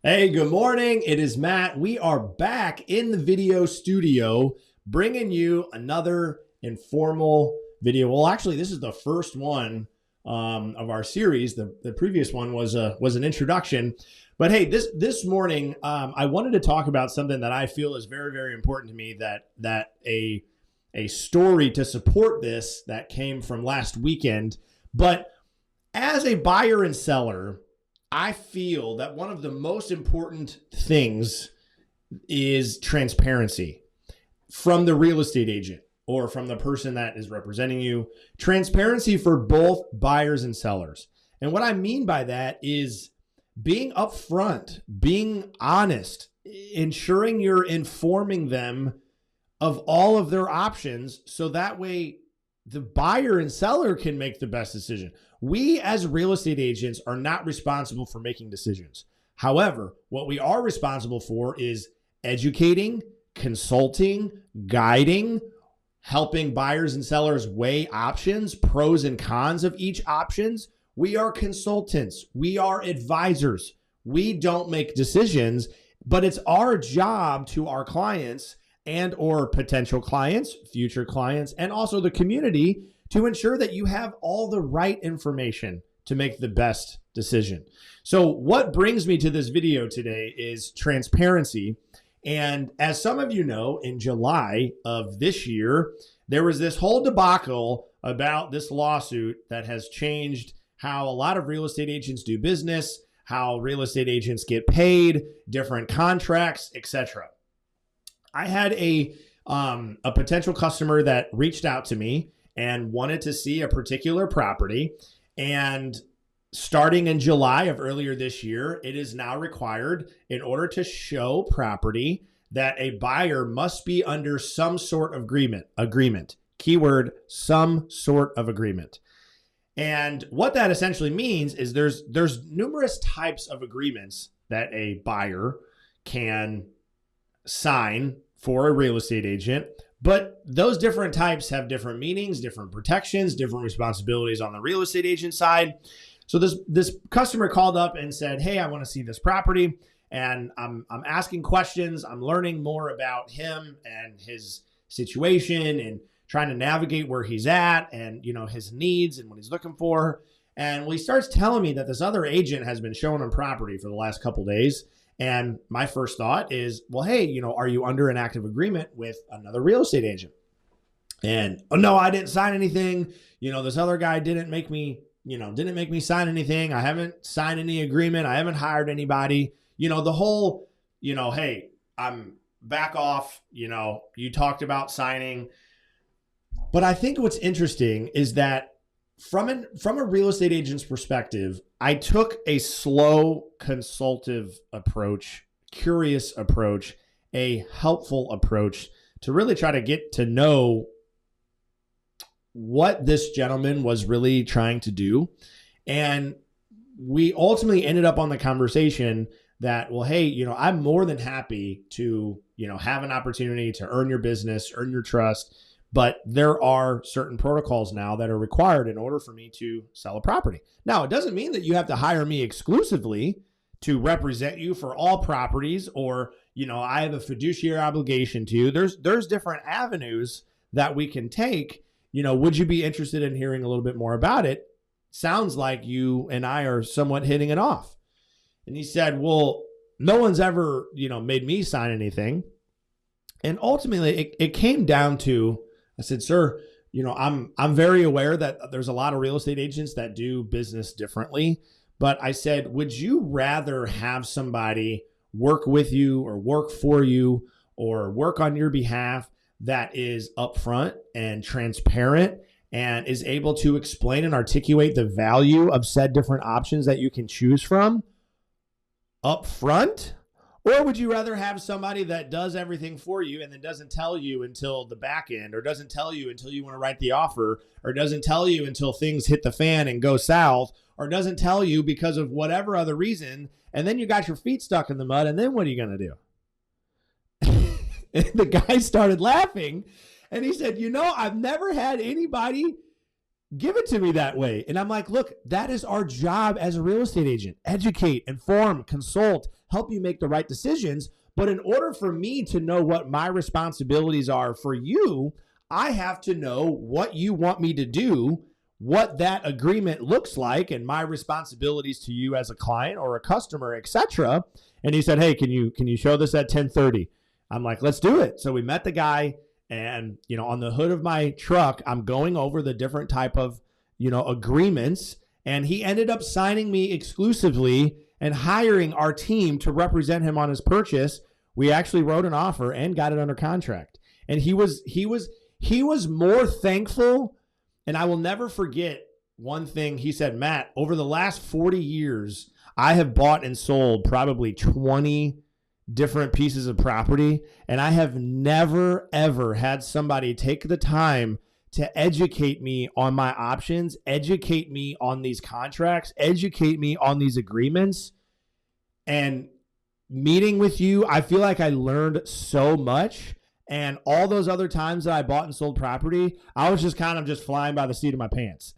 Hey, good morning. It is Matt. We are back in the video studio bringing you another informal video. Well, actually, this is the first one of our series. The previous one was an introduction. But hey, this morning, I wanted to talk about something that I feel is very, very important to me, that a story to support this that came from last weekend. But as a buyer and seller, I feel that one of the most important things is transparency from the real estate agent or from the person that is representing you. Transparency for both buyers and sellers. And what I mean by that is being upfront, being honest, ensuring you're informing them of all of their options so that way the buyer and seller can make the best decision. We as real estate agents are not responsible for making decisions. However, what we are responsible for is educating, consulting, guiding, helping buyers and sellers weigh options, pros and cons of each options. We are consultants. We are advisors. We don't make decisions, but it's our job to our clients and or potential clients, future clients, and also the community to ensure that you have all the right information to make the best decision. So what brings me to this video today is transparency. And as some of you know, in July of this year, there was this whole debacle about this lawsuit that has changed how a lot of real estate agents do business, how real estate agents get paid, different contracts, etc. I had a potential customer that reached out to me and wanted to see a particular property. And starting in July of earlier this year, it is now required in order to show property that a buyer must be under some sort of agreement. Keyword, some sort of agreement. And what that essentially means is there's numerous types of agreements that a buyer can sign for a real estate agent, but those different types have different meanings, different protections, different responsibilities on the real estate agent side. So this customer called up and said, "Hey, I want to see this property, and I'm asking questions. I'm learning more about him and his situation, and trying to navigate where he's at, and his needs and what he's looking for." And he starts telling me that this other agent has been showing him property for the last couple of days. And my first thought is, well, hey, are you under an active agreement with another real estate agent? And, oh, no, I didn't sign anything. This other guy didn't make me sign anything. I haven't signed any agreement. I haven't hired anybody. The whole, hey, I'm back off. You talked about signing. But I think what's interesting is that from a real estate agent's perspective, I took a slow, consultative approach, curious approach, a helpful approach to really try to get to know what this gentleman was really trying to do. And we ultimately ended up on the conversation that, well, hey, I'm more than happy to, have an opportunity to earn your business, earn your trust. But there are certain protocols now that are required in order for me to sell a property. Now, it doesn't mean that you have to hire me exclusively to represent you for all properties, or, I have a fiduciary obligation to you. There's different avenues that we can take. Would you be interested in hearing a little bit more about it? Sounds like you and I are somewhat hitting it off. And he said, well, no one's ever, made me sign anything. And ultimately it came down to, I said, sir, I'm very aware that there's a lot of real estate agents that do business differently. But I said, would you rather have somebody work with you or work for you or work on your behalf that is upfront and transparent and is able to explain and articulate the value of said different options that you can choose from upfront? Or would you rather have somebody that does everything for you and then doesn't tell you until the back end, or doesn't tell you until you want to write the offer, or doesn't tell you until things hit the fan and go south, or doesn't tell you because of whatever other reason, and then you got your feet stuck in the mud, and then what are you going to do? And the guy started laughing, and he said, I've never had anybody give it to me that way. And I'm like, look, that is our job as a real estate agent. Educate, inform, consult, help you make the right decisions. But in order for me to know what my responsibilities are for you, I have to know what you want me to do, what that agreement looks like, and my responsibilities to you as a client or a customer, etc. And he said, hey, can you show this at 10:30? I'm like, let's do it. So we met the guy, and on the hood of my truck, I'm going over the different type of agreements, and he ended up signing me exclusively and hiring our team to represent him on his purchase. We actually wrote an offer and got it under contract. And he was more thankful. And I will never forget one thing he said. Matt, over the last 40 years, I have bought and sold probably 20 different pieces of property. And I have never, ever had somebody take the time to educate me on my options, educate me on these contracts, educate me on these agreements. And meeting with you, I feel like I learned so much. And all those other times that I bought and sold property, I was just kind of just flying by the seat of my pants.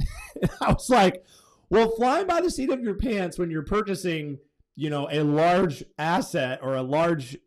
I was like, well, flying by the seat of your pants when you're purchasing, a large asset or a large,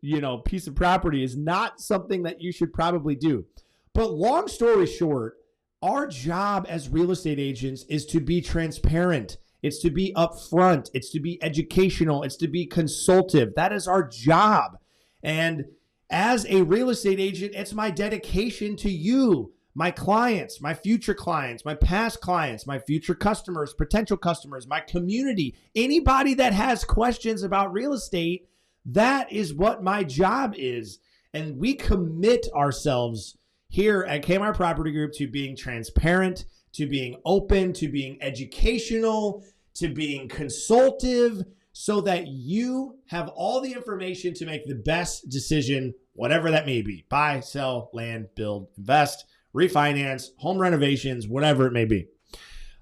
piece of property is not something that you should probably do. But long story short, our job as real estate agents is to be transparent. It's to be upfront. It's to be educational. It's to be consultative. That is our job. And as a real estate agent, it's my dedication to you, my clients, my future clients, my past clients, my future customers, potential customers, my community, anybody that has questions about real estate. That is what my job is. And we commit ourselves here at Kmart Property Group to being transparent, to being open, to being educational, to being consultative, so that you have all the information to make the best decision, whatever that may be. Buy, sell, land, build, invest, refinance, home renovations, whatever it may be.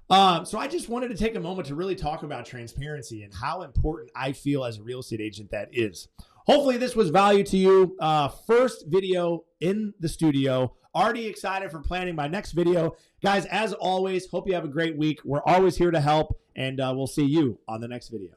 So I just wanted to take a moment to really talk about transparency and how important I feel as a real estate agent that is. Hopefully this was value to you. First video in the studio. Already excited for planning my next video. Guys, as always, hope you have a great week. We're always here to help, and we'll see you on the next video.